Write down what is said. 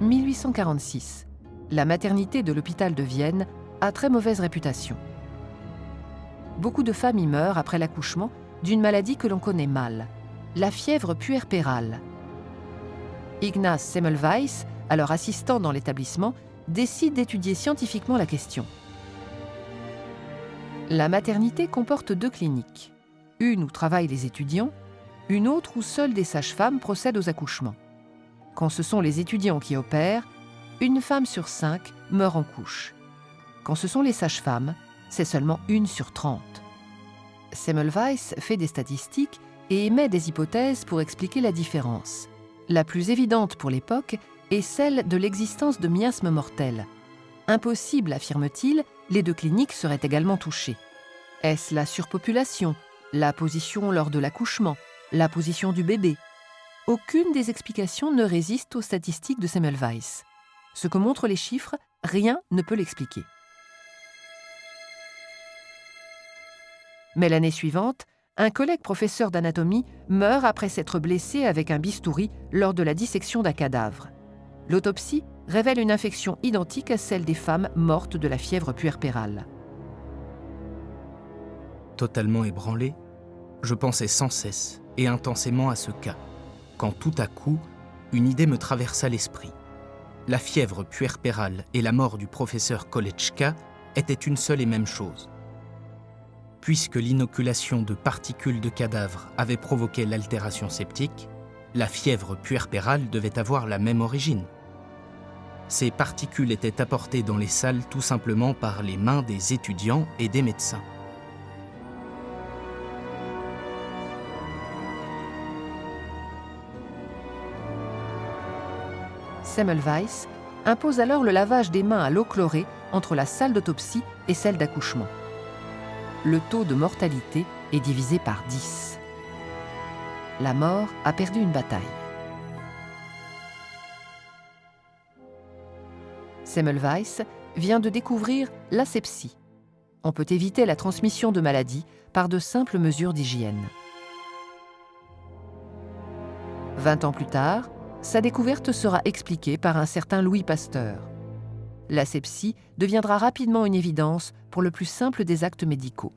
1846. La maternité de l'hôpital de Vienne a très mauvaise réputation. Beaucoup de femmes y meurent après l'accouchement d'une maladie que l'on connaît mal, la fièvre puerpérale. Ignaz Semmelweis, alors assistant dans l'établissement, décide d'étudier scientifiquement la question. La maternité comporte 2 cliniques, une où travaillent les étudiants, une autre où seules des sages-femmes procèdent aux accouchements. Quand ce sont les étudiants qui opèrent, une femme sur 5 meurt en couche. Quand ce sont les sages-femmes, c'est seulement 1 sur 30. Semmelweis fait des statistiques et émet des hypothèses pour expliquer la différence. La plus évidente pour l'époque est celle de l'existence de miasmes mortels. Impossible, affirme-t-il, les 2 cliniques seraient également touchées. Est-ce la surpopulation, la position lors de l'accouchement, la position du bébé? Aucune des explications ne résiste aux statistiques de Semmelweis. Ce que montrent les chiffres, rien ne peut l'expliquer. Mais l'année suivante, un collègue professeur d'anatomie meurt après s'être blessé avec un bistouri lors de la dissection d'un cadavre. L'autopsie révèle une infection identique à celle des femmes mortes de la fièvre puerpérale. Totalement ébranlé, je pensais sans cesse et intensément à ce cas, quand tout à coup, une idée me traversa l'esprit. La fièvre puerpérale et la mort du professeur Kolletschka étaient une seule et même chose. Puisque l'inoculation de particules de cadavres avait provoqué l'altération septique, la fièvre puerpérale devait avoir la même origine. Ces particules étaient apportées dans les salles tout simplement par les mains des étudiants et des médecins. Semmelweis impose alors le lavage des mains à l'eau chlorée entre la salle d'autopsie et celle d'accouchement. Le taux de mortalité est divisé par 10. La mort a perdu une bataille. Semmelweis vient de découvrir l'asepsie. On peut éviter la transmission de maladies par de simples mesures d'hygiène. 20 ans plus tard, sa découverte sera expliquée par un certain Louis Pasteur. L'asepsie deviendra rapidement une évidence pour le plus simple des actes médicaux.